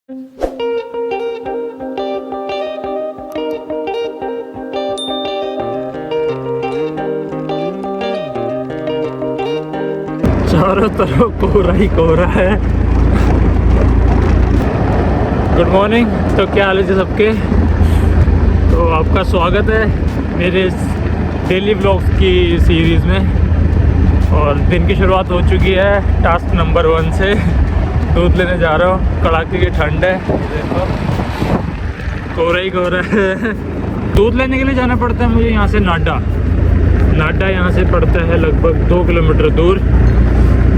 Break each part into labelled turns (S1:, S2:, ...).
S1: चारों तरफ कोहरा ही कोहरा है। Good morning. तो क्या हाल है सबके। तो आपका स्वागत है मेरे डेली व्लॉग्स की सीरीज़ में। और दिन की शुरुआत हो चुकी है टास्क नंबर 1 से। दूध लेने जा रहा हूँ, कड़ाके की ठंड है, देखो कोहरा ही कोहरा है। दूध लेने के लिए जाना पड़ता है मुझे यहाँ से नाडा यहाँ से पड़ता है लगभग 2 किलोमीटर दूर।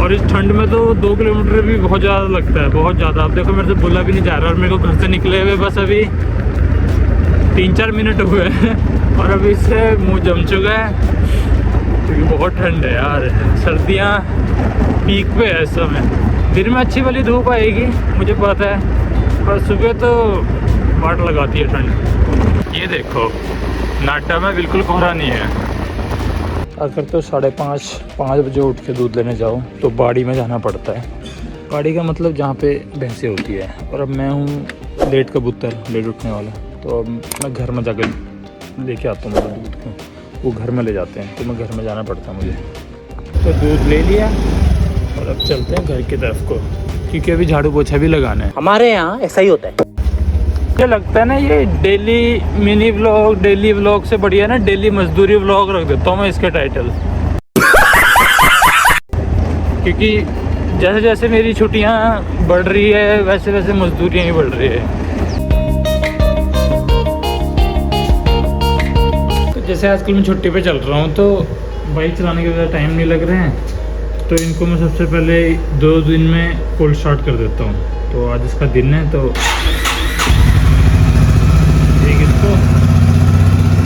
S1: और इस ठंड में तो 2 किलोमीटर भी बहुत ज़्यादा लगता है, बहुत ज़्यादा। अब देखो मेरे से बोला भी नहीं जा रहा और मेरे को घर से निकले हुए बस अभी 3-4 मिनट हुए हैं और अभी इससे मुंह जम चुका है क्योंकि बहुत ठंड है यार। सर्दियाँ पीक पे है इस समय। दिन में अच्छी वाली धूप आएगी मुझे पता है, पर सुबह तो वाट लगाती है ठंड। ये देखो नाटा में बिल्कुल कोहरा नहीं है। अगर तो 5:30 बजे उठ के दूध लेने जाओ तो बाड़ी में जाना पड़ता है। बाड़ी का मतलब जहाँ पे भैंसें होती है। और अब मैं हूँ लेट कबूतर, लेट उठने वाला, तो अब मैं घर में जाकर लेके आता हूँ मतलब दूध को। वो घर में ले जाते हैं तो मैं घर में जाना पड़ता है मुझे। तो दूध ले लिया और अब चलते हैं घर की तरफ को, क्योंकि अभी झाड़ू पोछा भी लगाना है।
S2: हमारे यहाँ ऐसा ही होता है।
S1: मुझे लगता है ना ये daily mini vlog, daily vlog से बढ़िया ना डेली मजदूरी व्लॉग रख देता हूँ मैं इसके टाइटल। क्योंकि जैसे जैसे मेरी छुट्टियाँ बढ़ रही है वैसे वैसे मजदूरियाँ ही बढ़ रही है। तो जैसे आजकल मैं छुट्टी पे चल रहा हूँ तो बाइक चलाने के ज़्यादा टाइम नहीं लग रहे हैं, तो इनको मैं सबसे पहले 2 दिन में कोल्ड स्टार्ट कर देता हूँ। तो आज इसका दिन है तो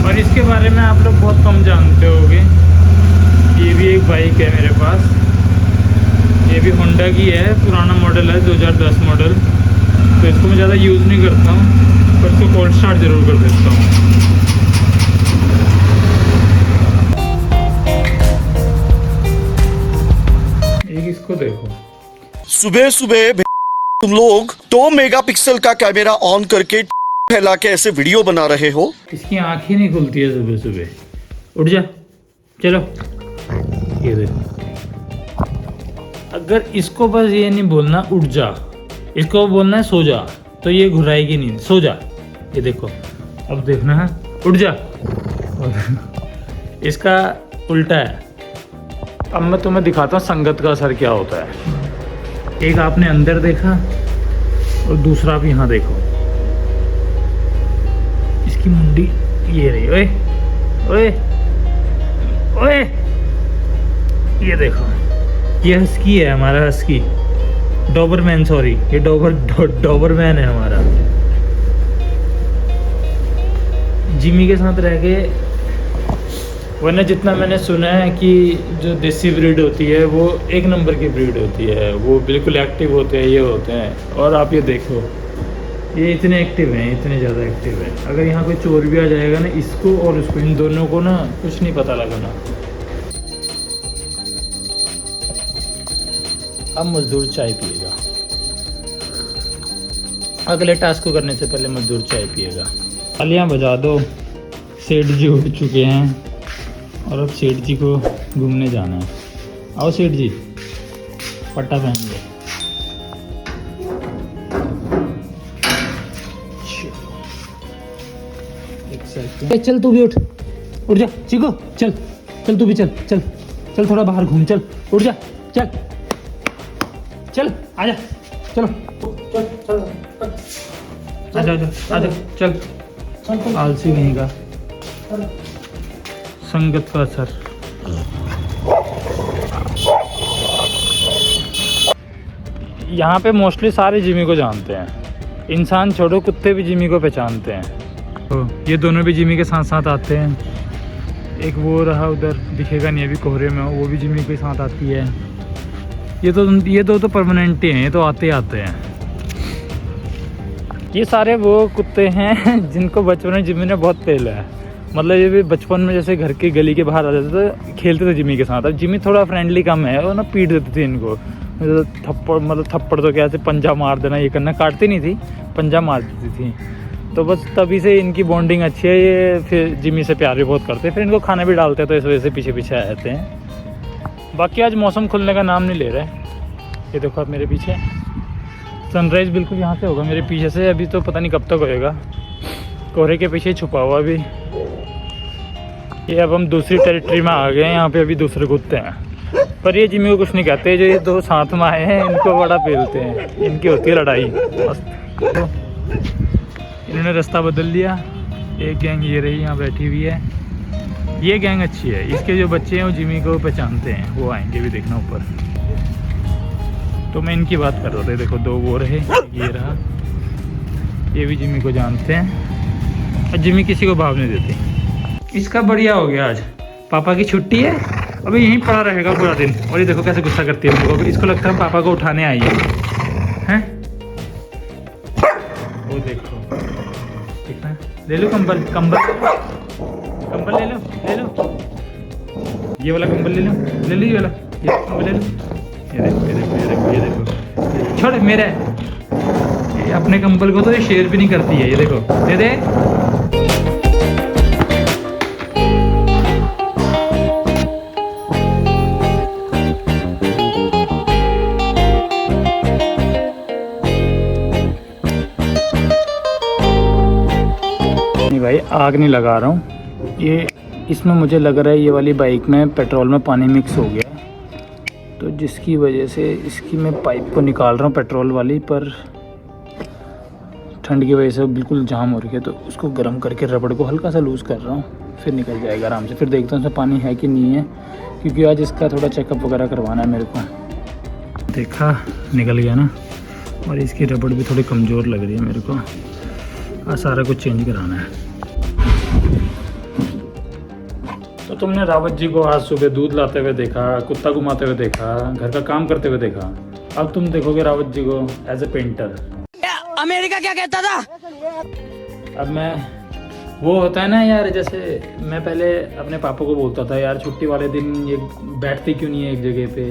S1: और इसके बारे में आप लोग बहुत कम जानते होंगे। ये भी एक बाइक है मेरे पास, ये भी होंडा की है, पुराना मॉडल है 2010 मॉडल। तो इसको मैं ज़्यादा यूज़ नहीं करता हूँ, पर इसको कोल्ड स्टार्ट ज़रूर कर देता हूँ। एक इसको देखो,
S3: सुबह सुबह तुम लोग 2 मेगापिक्सल का कैमरा ऑन करके फैला के ऐसे वीडियो बना रहे हो।
S1: इसकी आँखें नहीं खुलती है सुबह सुबह। उठ जा, चलो। ये देखो, अगर इसको बस ये नहीं बोलना उठ जा, इसको बोलना है सो जा, तो ये घुराएगी नहीं। सो जा, ये देखो। अब देखना है उठ जा। इसका उल्टा है। अब मैं तुम्हें दिखाता हूँ संगत का असर क्या होता है। एक आपने अंदर देखा और दूसरा आप यहाँ देखो। इसकी मुंडी ये रही। ओए ओए ओए, ये देखो, ये हस्की है हमारा, हस्की डॉबरमैन, सॉरी ये डॉबरमैन है हमारा। जिमी के साथ रह के, वरना जितना मैंने सुना है कि जो देसी ब्रीड होती है वो 1 नंबर की ब्रीड होती है, वो बिल्कुल एक्टिव होते हैं, ये होते हैं। और आप ये देखो, ये इतने एक्टिव हैं, इतने ज़्यादा एक्टिव हैं। अगर यहाँ कोई चोर भी आ जाएगा ना, इसको और उसको, इन दोनों को ना कुछ नहीं पता लगाना। अब मजदूर चाय पिएगा। अगले टास्क को करने से पहले मजदूर चाय पिएगा। तालियां बजा दो, सेठ जी उठ चुके हैं और अब सेठ जी को घूमने जाना है। आओ सेठ जी, पट्टा पहन लो। चल तू भी उठ जा चिको, चल चल तू भी चल चल चल, थोड़ा बाहर घूम, चल उठ जा, चल चल आजा, चलो चल चल आजा आजा आजा, चल आलसी कहीं का। संगत का असर। यहाँ पे मोस्टली सारे जिमी को जानते हैं, इंसान छोड़ो कुत्ते भी जिमी को पहचानते हैं। तो ये दोनों भी जिमी के साथ साथ आते हैं। एक वो रहा उधर, दिखेगा नहीं अभी कोहरे में, वो भी जिमी के साथ आती है। ये दो तो परमानेंट ही हैं, ये तो आते आते हैं। ये सारे वो कुत्ते हैं जिनको बचपन में जिमी ने बहुत पेला है। मतलब ये भी बचपन में जैसे घर की गली के बाहर आ जाते थे, खेलते थे जिमी के साथ। अब जिमी थोड़ा फ्रेंडली कम है, वो ना पीट देते थे इनको। मुझे थप्पड़ तो क्या से पंजा मार देना ये करना, काटती नहीं थी, पंजा मार देती थी। तो बस तभी से इनकी बॉन्डिंग अच्छी है। ये फिर जिमी से प्यार भी बहुत करते हैं, फिर इनको खाना भी डालते हैं, तो इस वजह से पीछे पीछे आ जाते हैं। बाकी आज मौसम खुलने का नाम नहीं ले रहा है। ये देखो अब मेरे पीछे सनराइज़ बिल्कुल यहाँ से होगा मेरे पीछे से, अभी तो पता नहीं कब तक होएगा, कोहरे के पीछे छुपा हुआ अभी। ये अब हम दूसरी टेरिटरी में आ गए हैं, यहाँ पे अभी दूसरे कुत्ते हैं, पर ये जिमी को कुछ नहीं कहते। जो ये दो साथ में आए हैं इनको बड़ा पेलते हैं, इनकी होती है लड़ाई मस्त। इन्होंने रास्ता बदल लिया। एक गैंग ये रही यहाँ बैठी हुई है, ये गैंग अच्छी है। इसके जो बच्चे हैं वो जिमी को पहचानते हैं, वो आएंगे भी देखना ऊपर। तो मैं इनकी बात कर रहा था, देखो दो वो रहे, ये रहा, ये भी जिमी को जानते हैं और जिमी किसी को भाव नहीं देती। इसका बढ़िया हो गया, आज पापा की छुट्टी है, अभी यहीं पड़ा रहेगा पूरा दिन। और ये देखो कैसे गुस्सा करती है हमको, इसको लगता है पापा को उठाने आई है। वो देखो ले लो कंबल, कंबल कंबल ले लो, ये वाला कंबल ले लो ये वाला, ये कंबल ले लो। ये देखो छोड़ मेरा है। ये अपने कंबल को तो ये शेयर भी नहीं करती है, ये देखो दे दे। भाई आग नहीं लगा रहा हूँ, ये इसमें मुझे लग रहा है ये वाली बाइक में पेट्रोल में पानी मिक्स हो गया, तो जिसकी वजह से इसकी मैं पाइप को निकाल रहा हूँ पेट्रोल वाली, पर ठंड की वजह से बिल्कुल जाम हो रही है। तो उसको गर्म करके रबड़ को हल्का सा लूज़ कर रहा हूँ, फिर निकल जाएगा आराम से। फिर देखता हूँ उसमें पानी है कि नहीं है, क्योंकि आज इसका थोड़ा चेकअप वगैरह करवाना है मेरे को। देखा निकल गया ना, और इसकी रबड़ भी थोड़ी कमज़ोर लग रही है मेरे को, आज सारा कुछ चेंज कराना है। तो तुमने रावत जी को आज सुबह दूध लाते हुए देखा, कुत्ता घुमाते हुए देखा, घर का काम करते हुए देखा। अब तुम देखोगे रावत जी को एज ए पेंटर।
S2: अमेरिका क्या कहता था?
S1: अब मैं वो होता है ना यार, जैसे मैं पहले अपने पापा को बोलता था यार छुट्टी वाले दिन ये बैठते क्यों नहीं है एक जगह पे,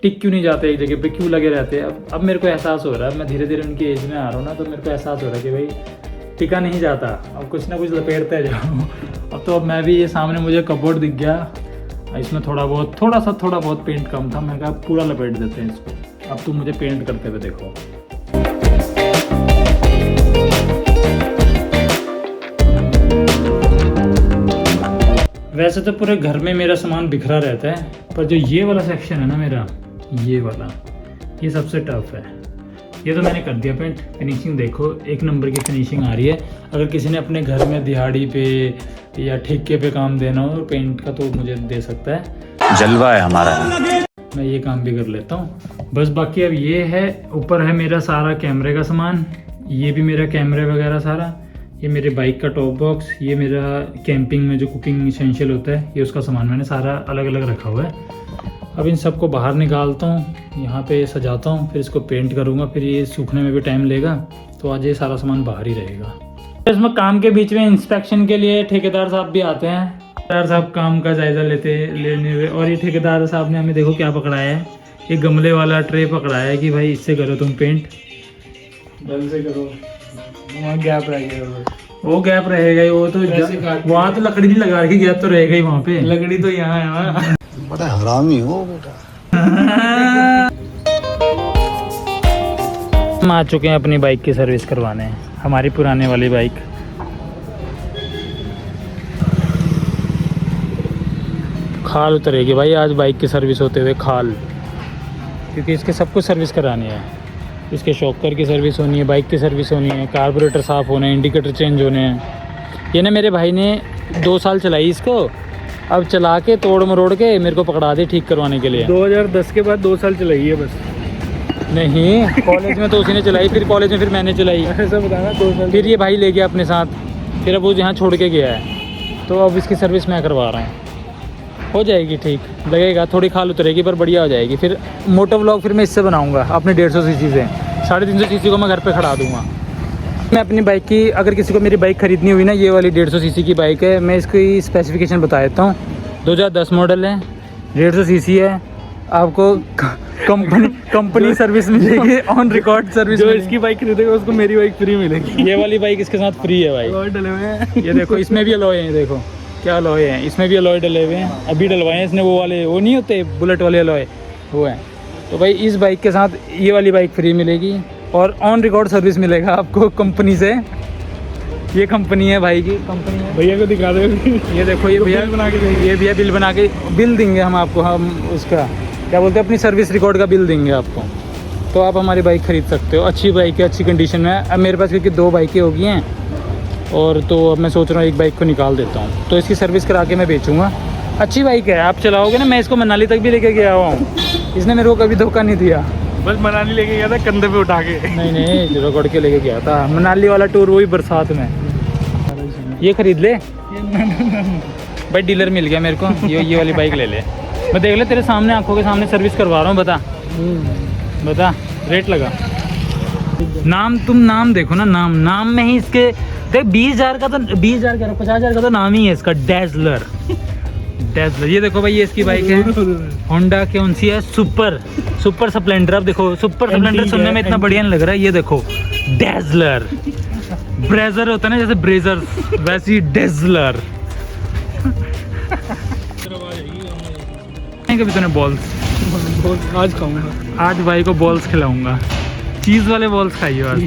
S1: टिक क्यों नहीं जाते एक जगह पे, क्यों लगे रहते हैं। अब मेरे को एहसास हो रहा है, मैं धीरे धीरे उनकी एज में आ रहा हूँ ना, तो मेरे को एहसास हो रहा है कि भाई टिका नहीं जाता, अब कुछ ना कुछ लपेटते जाओ। अब मैं भी ये सामने मुझे कपबोर्ड दिख गया, इसमें थोड़ा बहुत पेंट कम था, मैं कहा पूरा लपेट देते हैं इसको। अब तुम मुझे पेंट करते हुए देखो। वैसे तो पूरे घर में मेरा सामान बिखरा रहता है, पर जो ये वाला सेक्शन है ना मेरा, ये वाला, ये सबसे टफ है। ये तो मैंने कर दिया पेंट, फिनिशिंग देखो एक नंबर की फिनिशिंग आ रही है। अगर किसी ने अपने घर में दिहाड़ी पे या ठेके पे काम देना हो पेंट का, तो मुझे दे सकता है,
S4: जलवा है हमारा,
S1: मैं ये काम भी कर लेता हूँ। बस बाकी अब ये है, ऊपर है मेरा सारा कैमरे का सामान, ये भी मेरा कैमरे वगैरह सारा, ये मेरे बाइक का टॉप बॉक्स, ये मेरा कैंपिंग में जो कुकिंग इसेंशियल होता है, ये उसका सामान मैंने सारा अलग अलग रखा हुआ है। अब इन सबको बाहर निकालता हूँ, यहाँ पे सजाता हूँ, फिर इसको पेंट करूँगा, फिर ये सूखने में भी टाइम लेगा, तो आज ये सारा सामान बाहर ही रहेगा। इसमें काम के बीच में इंस्पेक्शन के लिए ठेकेदार साहब भी आते हैं, ठेकेदार साहब काम का जायजा लेने हुए। और ये ठेकेदार साहब ने हमें देखो क्या पकड़ाया है, ये गमले वाला ट्रे पकड़ाया है कि भाई इससे करो तुम पेंट, जल्द से करो, वहाँ गैप रह गया, वो गैप रहेगा ही, वो तो वहाँ तो लकड़ी नहीं लगा रखी, गैप तो रहेगा ही वहाँ पे, लकड़ी तो यहाँ है।
S4: बड़ा हरामी हो बेटा।
S1: हम आ चुके हैं अपनी बाइक की सर्विस करवाने, हमारी पुराने वाली बाइक। खाल उतरेगी भाई आज बाइक की सर्विस होते हुए, खाल, क्योंकि इसके सब कुछ सर्विस करानी है। इसके शॉकर की सर्विस होनी है, बाइक की सर्विस होनी है, कार्बोरेटर साफ़ होने हैं, इंडिकेटर चेंज होने हैं। ये ना मेरे भाई ने 2 साल चलाई इसको, अब चला के तोड़ मरोड़ के मेरे को पकड़ा दे ठीक करवाने के लिए। 2010 के बाद 2 साल चलाई है बस। नहीं, कॉलेज में तो उसी ने चलाई, फिर कॉलेज में फिर मैंने चलाई, ऐसा बताना। 2 साल फिर ये भाई ले गया अपने साथ, फिर अब वो यहाँ छोड़ के गया है, तो अब इसकी सर्विस मैं करवा रहा हूँ। हो जाएगी ठीक, लगेगा थोड़ी खाल उतरेगी पर बढ़िया हो जाएगी। फिर मोटो व्लॉग फिर मैं इससे बनाऊँगा अपने 150 सीसी से, 350 सीसी को मैं घर पे खड़ा दूँगा। मैं अपनी बाइक की, अगर किसी को मेरी बाइक ख़रीदनी हुई ना, ये वाली 150 सीसी की बाइक है, मैं इसकी स्पेसिफिकेशन बता देता हूँ। 2010 मॉडल है, 150 सीसी है, आपको कंपनी सर्विस मिलेगी, ऑन रिकॉर्ड सर्विस।
S5: जो इसकी बाइक खरीदेगा उसको मेरी बाइक फ्री मिलेगी।
S1: ये वाली बाइक इसके साथ फ्री है भाई।
S5: और डले हुए हैं।
S1: ये देखो इसमें भी अलॉय है, देखो क्या अलॉय है, इसमें भी अलॉय डले हुए हैं, अभी डलवाए हैं इसने। वो वाले वो नहीं होते बुलेट वाले अलॉय, वो है। तो भाई इस बाइक के साथ ये वाली बाइक फ्री मिलेगी और ऑन रिकॉर्ड सर्विस मिलेगा आपको कंपनी से। ये कंपनी है भाई की, कंपनी है।
S5: भैया को दिखा दो।
S1: ये देखो ये भैया
S5: बना के देंगे।
S1: ये भैया बिल बना के बिल देंगे हम आपको, हम उसका क्या बोलते हैं अपनी सर्विस रिकॉर्ड का बिल देंगे आपको। तो आप हमारी बाइक ख़रीद सकते हो, अच्छी बाइक है, अच्छी कंडीशन में। अब मेरे पास क्योंकि 2 बाइकें हो गई हैं और तो अब मैं सोच रहा हूँ एक बाइक को निकाल देता हूँ, तो इसकी सर्विस करा के मैं बेचूँगा। अच्छी बाइक है, आप चलाओगे ना। मैं इसको मनाली तक भी लेके गया हुआ हूँ, इसने मेरे को कभी धोखा नहीं दिया।
S5: बस मनाली लेके गया था कंधे पे उठा के।
S1: नहीं रगड़ के लेके गया था मनाली वाला टूर, वही बरसात में। ये खरीद ले भाई, डीलर मिल गया मेरे को। ये वाली बाइक ले ले। मैं देख ले तेरे सामने, आंखों के सामने सर्विस करवा रहा हूँ। बता रेट लगा। तुम नाम देखो ना, नाम में ही इसके देख 20,000 का, तो 20,000 कह रहा 50,000 का तो नाम ही है इसका, डेज़लर। ये देखो भाई, ये इसकी बाइक है होंडा की, कौन सी है, सुपर स्प्लेंडर। अब देखो सुपर स्प्लेंडर सुनने में इतना बढ़िया नहीं लग रहा है। ये देखो डेज़लर, ब्रेजर होता है ना जैसे ब्रेजर, वैसी डेज़लर। कभी तूने बॉल्स
S5: आज खाऊंगा,
S1: आज भाई को बॉल्स खिलाऊंगा, चीज़ वाले बॉल्स खाइए आज।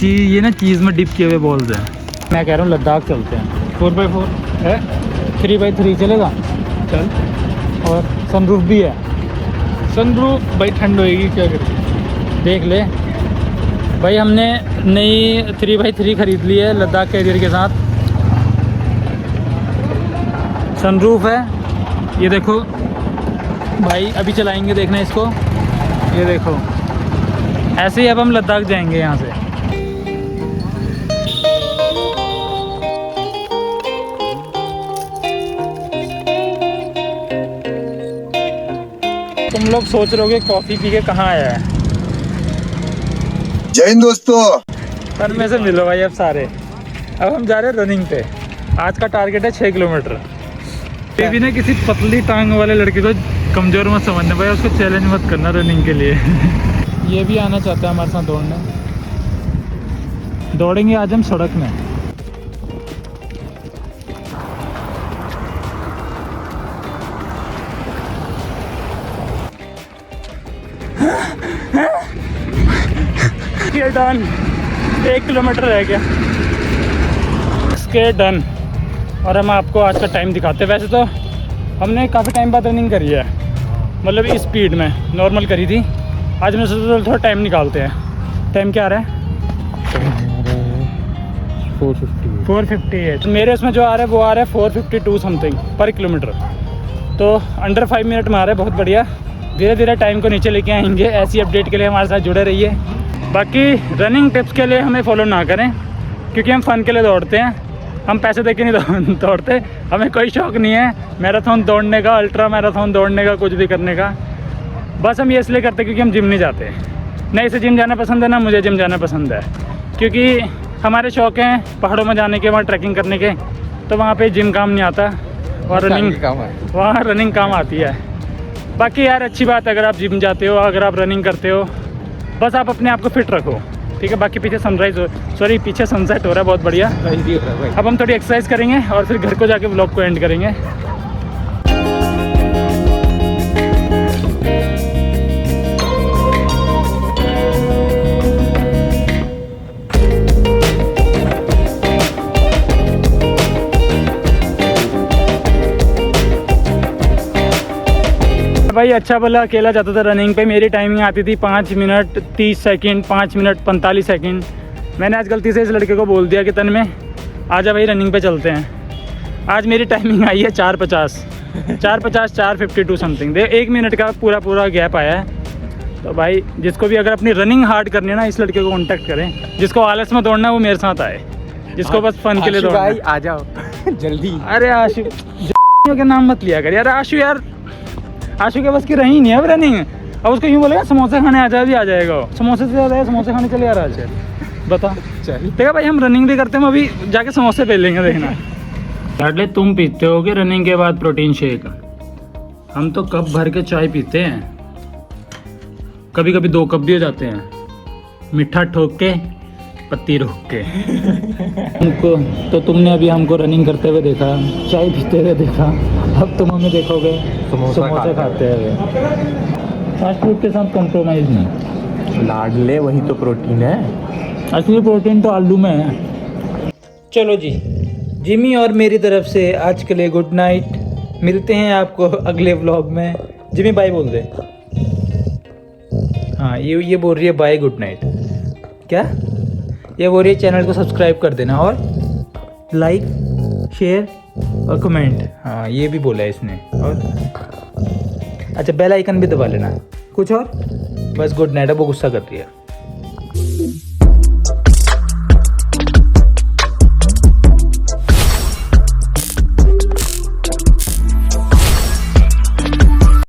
S1: ये ना चीज़ में डिप किए हुए बॉल्स हैं। मैं कह रहा हूँ लद्दाख चलते हैं।
S5: 4x4
S1: है, 3x3 चलेगा।
S5: चल।
S1: और सनरूफ भी है।
S5: सनरूफ भाई ठंड होएगी, क्या करें।
S1: देख ले भाई, हमने नई 3x3 खरीद ली है लद्दाख कैरियर के साथ। सनरूफ है, ये देखो भाई, अभी चलाएंगे, देखना इसको। ये देखो ऐसे ही अब हम लद्दाख जाएंगे यहाँ से। तुम लोग सोच रहे होगे कॉफ़ी पी के कहाँ आया है।
S4: जय हिंद दोस्तों।
S1: पर में से मिलो भाई अब सारे। अब हम जा रहे हैं रनिंग पे। आज का टारगेट है 6 किलोमीटर। ये भी ना किसी पतली टांग वाले लड़के को कमज़ोर मत समझना भाई, उसको चैलेंज मत करना रनिंग के लिए। ये भी आना चाहता है हमारे साथ दौड़ने। दौड़ेंगे आज हम सड़क में। ये डन, 1 किलोमीटर रह गया, इसके डन। और हम आपको आज का टाइम दिखाते हैं। वैसे तो हमने काफ़ी टाइम बाद रनिंग करी है, मतलब इस स्पीड में नॉर्मल करी थी। आज मैं सोचा थोड़ा टाइम निकालते हैं। टाइम क्या आ रहा है? 4:58। मेरे उसमें जो आ रहा है वो आ रहा है 4:52 समथिंग पर किलोमीटर। तो अंडर 5 मिनट में आ रहा है, बहुत बढ़िया। धीरे धीरे टाइम को नीचे लेके आएंगे। ऐसी अपडेट के लिए हमारे साथ जुड़े रहिए। बाकी रनिंग टिप्स के लिए हमें फॉलो ना करें, क्योंकि हम फ़न के लिए दौड़ते हैं। हम पैसे दे के नहीं दौड़ते, हमें कोई शौक़ नहीं है मैराथन दौड़ने का, अल्ट्रा मैराथन दौड़ने का, कुछ भी करने का। बस हम ये इसलिए करते हैं क्योंकि हम जिम नहीं जाते। ना इसे जिम जाना पसंद है, ना मुझे जिम जाना पसंद है, क्योंकि हमारे शौक़ हैं पहाड़ों में जाने के, वहाँ ट्रैकिंग करने के। तो वहाँ पे जिम काम नहीं आता और वहाँ रनिंग काम आती है। बाकी यार अच्छी बात है अगर आप जिम जाते हो, अगर आप रनिंग करते हो, बस आप अपने आप को फिट रखो, ठीक है। बाकी पीछे पीछे सनसेट हो रहा है, बहुत बढ़िया। अब हम थोड़ी एक्सरसाइज करेंगे और फिर घर को जाके व्लॉग को एंड करेंगे। भाई अच्छा भला अकेला जाता था रनिंग पे। मेरी टाइमिंग आती थी 5 मिनट 30 सेकंड, 5 मिनट 45 सेकंड। मैंने आज गलती से इस लड़के को बोल दिया कि तन में आजा भाई रनिंग पे चलते हैं। आज मेरी टाइमिंग आई है 4:50, 4:52 समथिंग। 1 मिनट का पूरा गैप आया है। तो भाई जिसको भी अगर अपनी रनिंग हार्ड करनी है ना, इस लड़के को कॉन्टैक्ट करें। जिसको आलस में दौड़ना है वो मेरे साथ आए, जिसको बस फन के लिए दौड़ना है।
S5: आ जाओ जल्दी।
S1: अरे आशु के नाम मत लिया कर यार। आशु के बस की रही नहीं है अब रनिंग। अब उसको यूँ बोलेगा समोसे खाने आ जाएगा। समोसे से ज़्यादा है, समोसे खाने चले आ रहा है। बता देखा भाई, हम रनिंग भी करते हैं, हम अभी जाके समोसे पे लेंगे, देखना। लाडले तुम पीते होगे रनिंग के बाद प्रोटीन शेक, हम तो कप भर के चाय पीते हैं, कभी कभी 2 कप भी हो जाते हैं, मीठा ठोक के पत्ती रोक के। हमको तो तुमने अभी हमको रनिंग करते हुए देखा, चाय पीते हुए देखा, अब तुम हमें देखोगे समोसा खाते हुए। फास्ट फूड के साथ कॉम्प्रोमाइज़ नहीं
S6: लाडले, वही तो प्रोटीन है।
S1: असली प्रोटीन तो आलू में है। चलो जी, जिमी और मेरी तरफ से आज के लिए गुड नाइट। मिलते हैं आपको अगले व्लॉग में। जिमी बाय बोल दे। हाँ, ये बोल रही है बाय गुड नाइट। क्या ये बोल रही है? चैनल को सब्सक्राइब कर देना और लाइक शेयर और कमेंट। हाँ, ये भी बोला है इसने। और अच्छा, बेल आइकन भी दबा लेना। कुछ और? बस गुड नाइट। अब वो गुस्सा कर रही है।